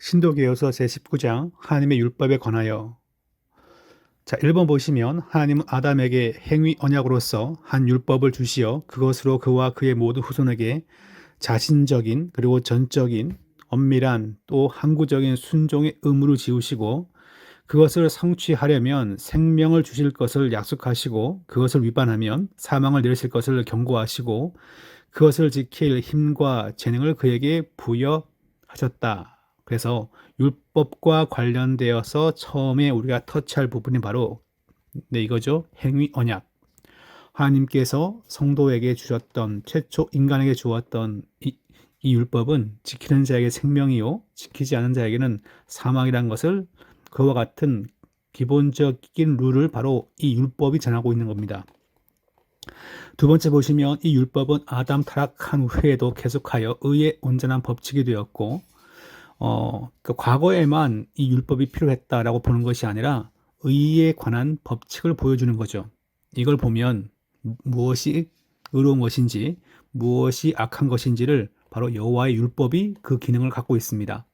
신도계요서 제19장 하나님의 율법에 관하여. 자, 1번 보시면 하나님은 아담에게 행위 언약으로서 한 율법을 주시어 그것으로 그와 그의 모든 후손에게 자신적인 그리고 전적인 엄밀한 또 항구적인 순종의 의무를 지우시고 그것을 성취하려면 생명을 주실 것을 약속하시고 그것을 위반하면 사망을 내리실 것을 경고하시고 그것을 지킬 힘과 재능을 그에게 부여하셨다. 그래서 율법과 관련되어서 처음에 우리가 터치할 부분이 바로 이거죠. 행위 언약. 하나님께서 성도에게 주셨던 최초 인간에게 주었던 이 율법은 지키는 자에게 생명이요 지키지 않은 자에게는 사망이라는 것을 그와 같은 기본적인 룰을 바로 이 율법이 전하고 있는 겁니다. 두 번째 보시면 이 율법은 아담 타락한 후에도 계속하여 의의 온전한 법칙이 되었고 과거에만 이 율법이 필요했다라고 보는 것이 아니라 의에 관한 법칙을 보여주는 거죠. 이걸 보면 무엇이 의로운 것인지 무엇이 악한 것인지를 바로 여호와의 율법이 그 기능을 갖고 있습니다.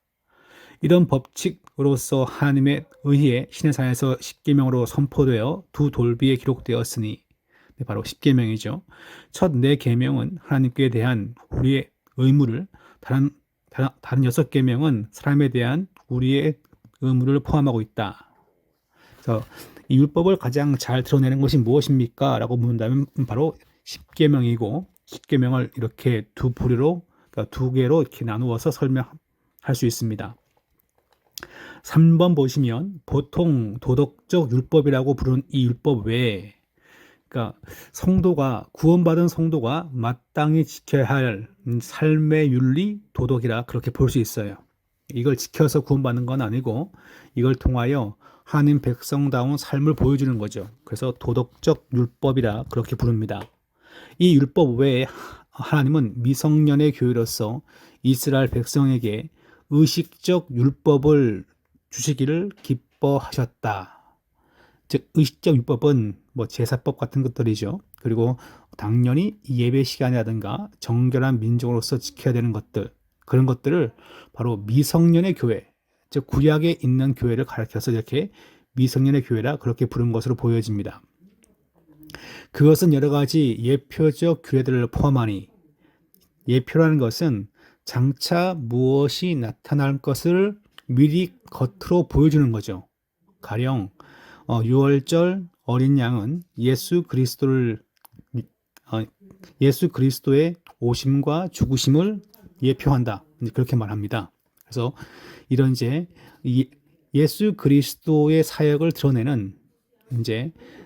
이런 법칙으로서 하나님의 의에 시내산에서 십계명으로 선포되어 두 돌비에 기록되었으니 바로 십계명이죠. 첫 네 계명은 하나님께 대한 우리의 의무를, 다른 여섯 계명은 사람에 대한 우리의 의무를 포함하고 있다. 그래서 이 율법을 가장 잘 드러내는 것이 무엇입니까? 라고 묻는다면 바로 십계명이고, 십계명을 이렇게 두 부류로, 그러니까 두 개로 이렇게 나누어서 설명할 수 있습니다. 3번 보시면 보통 도덕적 율법이라고 부르는 이 율법 외에, 그러니까 구원받은 성도가 마땅히 지켜야 할 삶의 윤리, 도덕이라 그렇게 볼 수 있어요. 이걸 지켜서 구원받는 건 아니고 이걸 통하여 하나님 백성다운 삶을 보여주는 거죠. 그래서 도덕적 율법이라 그렇게 부릅니다. 이 율법 외에 하나님은 미성년의 교회로서 이스라엘 백성에게 의식적 율법을 주시기를 기뻐하셨다. 즉 의식적 율법은 제사법 같은 것들이죠. 그리고 당연히 예배 시간이라든가 정결한 민족으로서 지켜야 되는 것들, 그런 것들을 바로 미성년의 교회, 즉 구약에 있는 교회를 가리켜서 이렇게 미성년의 교회라 그렇게 부른 것으로 보여집니다. 그것은 여러 가지 예표적 규례들을 포함하니, 예표라는 것은 장차 무엇이 나타날 것을 미리 겉으로 보여주는 거죠. 가령 유월절 어린 양은 예수 그리스도의 오심과 죽으심을 예표한다. 그렇게 말합니다. 그래서 이런 예수 그리스도의 사역을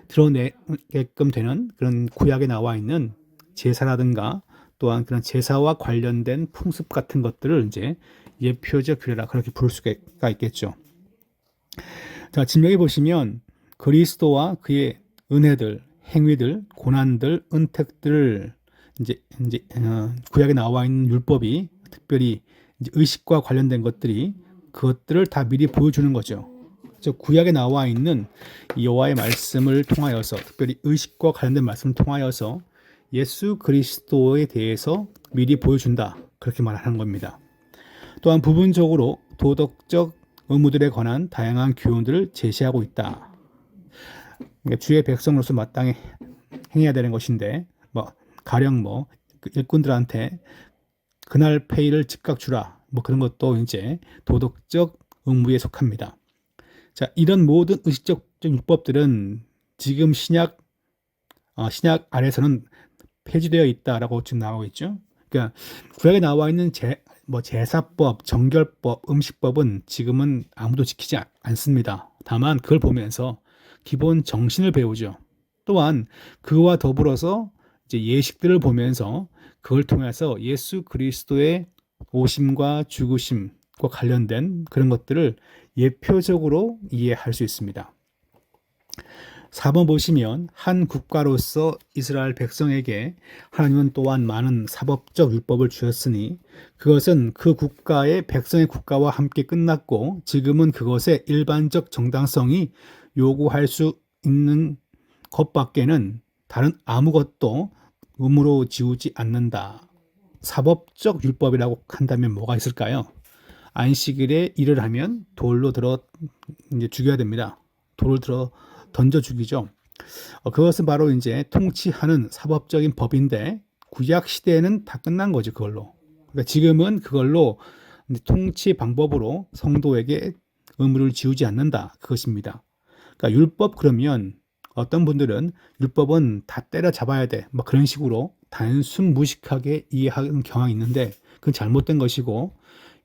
드러내게끔 되는 그런 구약에 나와 있는 제사라든가 또한 그런 제사와 관련된 풍습 같은 것들을 예표적 규례라 그렇게 부를 수가 있겠죠. 자, 진명에 보시면 그리스도와 그의 은혜들, 행위들, 고난들, 은택들을 구약에 나와 있는 율법이 특별히 의식과 관련된 그것들을 다 미리 보여주는 거죠. 즉 구약에 나와 있는 여호와의 말씀을 통하여서, 특별히 의식과 관련된 말씀을 통하여서 예수 그리스도에 대해서 미리 보여준다. 그렇게 말하는 겁니다. 또한 부분적으로 도덕적 의무들에 관한 다양한 교훈들을 제시하고 있다. 그러니까 주의 백성으로서 마땅히 행해야 되는 것인데, 가령 일꾼들한테 그날 페이를 즉각 주라. 그런 것도 도덕적 의무에 속합니다. 자, 이런 모든 의식적 율법들은 지금 신약 안에서는 폐지되어 있다라고 지금 나오고 있죠. 그러니까 구약에 나와 있는 제사법, 정결법, 음식법은 지금은 아무도 지키지 않습니다. 다만 그걸 보면서 기본 정신을 배우죠. 또한 그와 더불어서 예식들을 보면서 그걸 통해서 예수 그리스도의 오심과 죽으심과 관련된 그런 것들을 예표적으로 이해할 수 있습니다. 4번 보시면 한 국가로서 이스라엘 백성에게 하나님은 또한 많은 사법적 율법을 주셨으니 그것은 그 국가의 백성의 국가와 함께 끝났고 지금은 그것의 일반적 정당성이 요구할 수 있는 것밖에는 다른 아무것도 의무로 지우지 않는다. 사법적 율법이라고 한다면 뭐가 있을까요? 안식일에 일을 하면 돌로 들어 이제 죽여야 됩니다. 돌을 들어 던져 죽이죠. 그것은 바로 이제 통치하는 사법적인 법인데 구약 시대에는 다 끝난 거죠, 그걸로. 그러니까 지금은 그걸로 통치 방법으로 성도에게 의무를 지우지 않는다. 그것입니다. 그러니까 율법 그러면 어떤 분들은 율법은 다 때려잡아야 돼. 막 그런 식으로 단순 무식하게 이해하는 경향이 있는데 그건 잘못된 것이고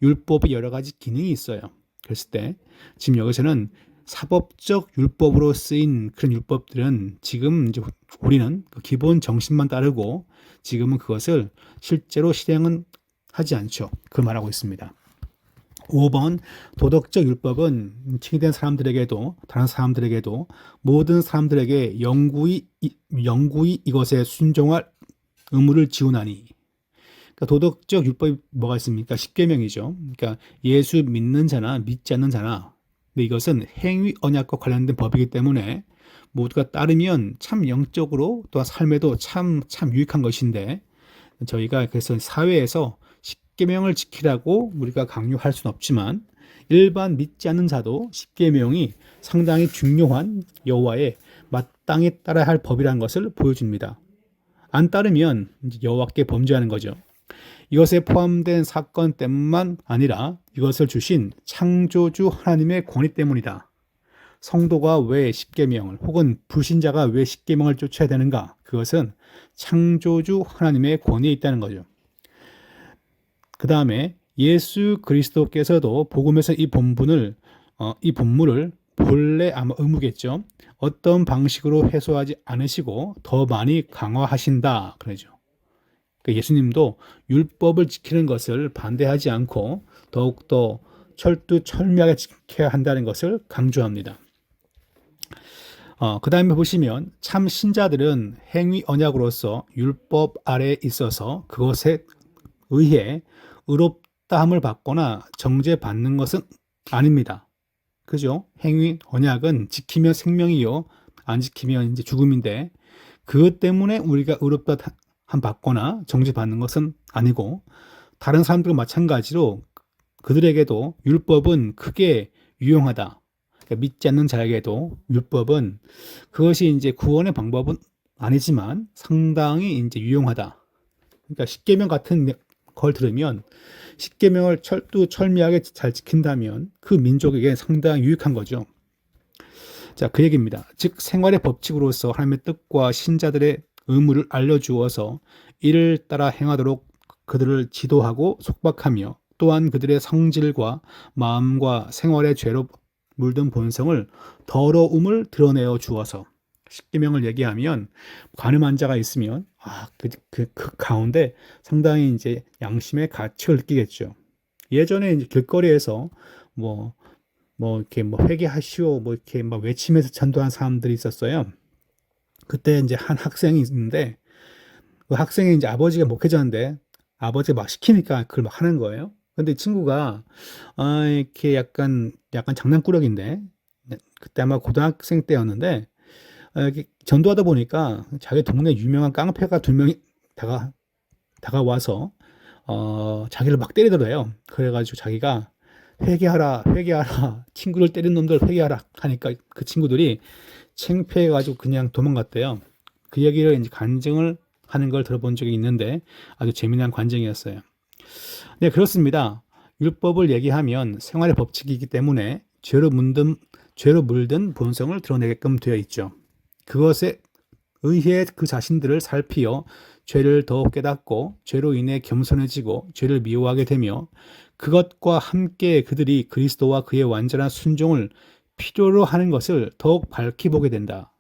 율법이 여러 가지 기능이 있어요. 그랬을 때 지금 여기서는 사법적 율법으로 쓰인 그런 율법들은 지금 이제 우리는 그 기본 정신만 따르고 지금은 그것을 실제로 실행은 하지 않죠. 그걸 말하고 있습니다. 5번 도덕적 율법은 칭의된 사람들에게도 다른 사람들에게도 모든 사람들에게 영구히 이것에 순종할 의무를 지우나니. 그러니까 도덕적 율법이 뭐가 있습니까? 십계명이죠. 그러니까 예수 믿는 자나 믿지 않는 자나. 근데 이것은 행위 언약과 관련된 법이기 때문에 모두가 따르면 참 영적으로 또한 삶에도 참 유익한 것인데 저희가 그래서 사회에서 십계명을 지키라고 우리가 강요할 수는 없지만 일반 믿지 않는 자도 십계명이 상당히 중요한 여호와의 마땅히 따라야 할 법이라는 것을 보여줍니다. 안 따르면 여호와께 범죄하는 거죠. 이것에 포함된 사건 때문만 아니라 이것을 주신 창조주 하나님의 권위 때문이다. 성도가 왜 십계명을 혹은 불신자가 왜 십계명을 쫓아야 되는가? 그것은 창조주 하나님의 권위에 있다는 거죠. 그 다음에 예수 그리스도께서도 복음에서 이 본문을 본래 아마 의무겠죠. 어떤 방식으로 해소하지 않으시고 더 많이 강화하신다. 그러죠. 그러니까 예수님도 율법을 지키는 것을 반대하지 않고 더욱더 철두철미하게 지켜야 한다는 것을 강조합니다. 그 다음에 보시면 참 신자들은 행위 언약으로서 율법 아래에 있어서 그것에 의해 의롭다함을 받거나 정죄받는 것은 아닙니다. 그죠? 행위 언약은 지키면 생명이요, 안 지키면 이제 죽음인데 그것 때문에 우리가 의롭다함 받거나 정죄받는 것은 아니고 다른 사람들과 마찬가지로 그들에게도 율법은 크게 유용하다. 그러니까 믿지 않는 자에게도 율법은 그것이 이제 구원의 방법은 아니지만 상당히 이제 유용하다. 그러니까 십계명 같은 걸 들으면 십계명을 철두철미하게 잘 지킨다면 그 민족에게 상당히 유익한 거죠. 자, 그 얘기입니다. 즉 생활의 법칙으로서 하나님의 뜻과 신자들의 의무를 알려주어서 이를 따라 행하도록 그들을 지도하고 속박하며 또한 그들의 성질과 마음과 생활의 죄로 물든 본성을 더러움을 드러내어 주어서 십계명을 얘기하면 관음한 자가 있으면 그 가운데 상당히 이제 양심의 가치를 느끼겠죠. 예전에 이제 길거리에서 이렇게 회개하시오 이렇게 막 외치면서 전도한 사람들이 있었어요. 그때 이제 한 학생이 있는데 그 학생이 이제 아버지가 목회자인데 아버지가 막 시키니까 그걸 막 하는 거예요. 근데 이 친구가 이렇게 약간 장난꾸러기인데 그때 아마 고등학생 때였는데 이렇게 전도하다 보니까 자기 동네 유명한 깡패가 2명이 다가와서 자기를 막 때리더래요. 그래가지고 자기가 회개하라 친구를 때린 놈들 회개하라 하니까 그 친구들이 창피해가지고 그냥 도망갔대요. 그 얘기를 이제 간증을 하는 걸 들어본 적이 있는데 아주 재미난 관증이었어요. 네, 그렇습니다. 율법을 얘기하면 생활의 법칙이기 때문에 죄로 물든 본성을 드러내게끔 되어 있죠. 그것에 의해 그 자신들을 살피어 죄를 더욱 깨닫고 죄로 인해 겸손해지고 죄를 미워하게 되며 그것과 함께 그들이 그리스도와 그의 완전한 순종을 필요로 하는 것을 더욱 밝히 보게 된다.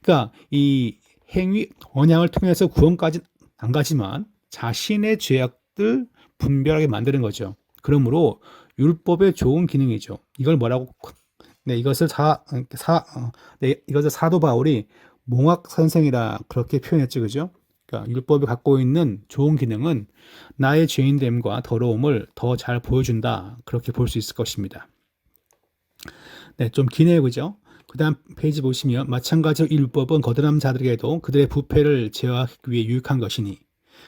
그러니까 이 행위 언약을 통해서 구원까지는 안 가지만 자신의 죄악들 분별하게 만드는 거죠. 그러므로 율법의 좋은 기능이죠. 이걸 뭐라고? 네, 이것을 이것을 사도 바울이 몽학 선생이라 그렇게 표현했죠, 그죠? 그러니까 율법이 갖고 있는 좋은 기능은 나의 죄인됨과 더러움을 더 잘 보여준다. 그렇게 볼 수 있을 것입니다. 네, 좀 기네요, 그죠? 그 다음 페이지 보시면 마찬가지로 이 율법은 거듭난 자들에게도 그들의 부패를 제어하기 위해 유익한 것이니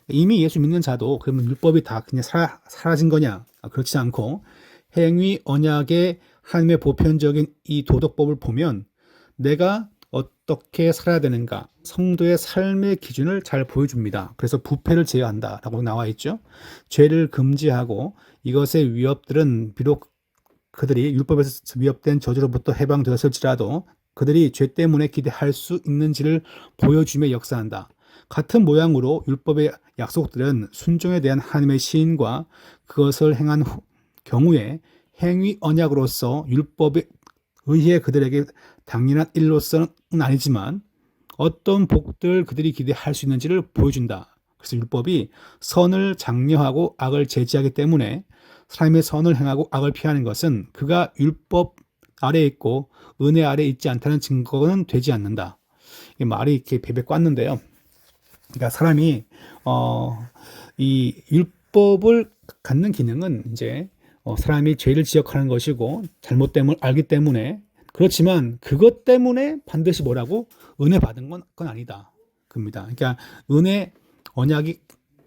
이미 예수 믿는 자도 그러면 율법이 다 그냥 사라진 거냐? 그렇지 않고 행위 언약의 하나님의 보편적인 이 도덕법을 보면 내가 어떻게 살아야 되는가, 성도의 삶의 기준을 잘 보여줍니다. 그래서 부패를 제어한다라고 나와 있죠. 죄를 금지하고 이것의 위협들은 비록 그들이 율법에서 위협된 저주로부터 해방되었을지라도 그들이 죄 때문에 기대할 수 있는지를 보여주며 역사한다. 같은 모양으로 율법의 약속들은 순종에 대한 하나님의 시인과 그것을 행한 경우에 행위 언약으로서 율법에 의해 그들에게 당연한 일로서는 아니지만 어떤 복들 그들이 기대할 수 있는지를 보여준다. 그래서 율법이 선을 장려하고 악을 제지하기 때문에 사람의 선을 행하고 악을 피하는 것은 그가 율법 아래에 있고 은혜 아래에 있지 않다는 증거는 되지 않는다. 이 말이 이렇게 베베 꽂는데요. 그러니까 사람이 이 율법을 갖는 기능은 이제 사람이 죄를 지적하는 것이고 잘못됨을 알기 때문에 그렇지만 그것 때문에 반드시 뭐라고 은혜 받은 건 아니다. 그겁니다. 그러니까 은혜 언약이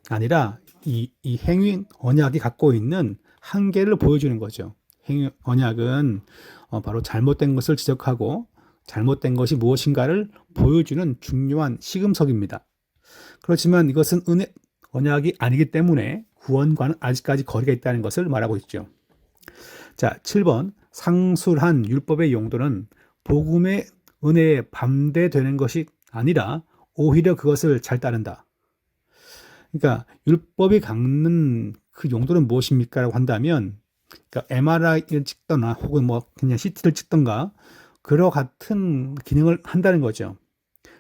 아니라 이 행위 언약이 갖고 있는 한계를 보여주는 거죠. 행위 언약은 바로 잘못된 것을 지적하고 잘못된 것이 무엇인가를 보여주는 중요한 시금석입니다. 그렇지만 이것은 은혜 언약이 아니기 때문에 구원과는 아직까지 거리가 있다는 것을 말하고 있죠. 자, 7번. 상술한 율법의 용도는 복음의 은혜에 반대되는 것이 아니라 오히려 그것을 잘 따른다. 그러니까 율법이 갖는 그 용도는 무엇입니까? 라고 한다면 그러니까 MRI를 찍거나 혹은 뭐 그냥 CT를 찍던가 그와 같은 기능을 한다는 거죠.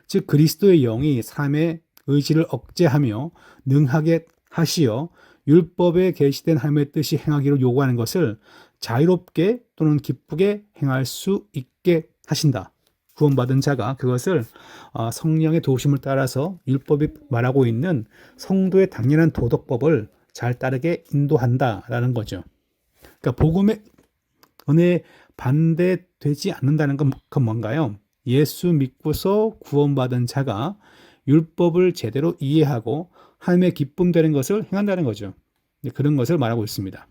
즉 그리스도의 영이 삶의 의지를 억제하며 능하게 하시어 율법에 계시된 하나님의 뜻이 행하기로 요구하는 것을 자유롭게 또는 기쁘게 행할 수 있게 하신다. 구원받은 자가 그것을 성령의 도우심을 따라서 율법이 말하고 있는 성도의 당연한 도덕법을 잘 따르게 인도한다라는 거죠. 그러니까 복음의 은혜에 반대되지 않는다는 건 뭔가요? 예수 믿고서 구원받은 자가 율법을 제대로 이해하고 하나님의 기쁨 되는 것을 행한다는 거죠. 그런 것을 말하고 있습니다.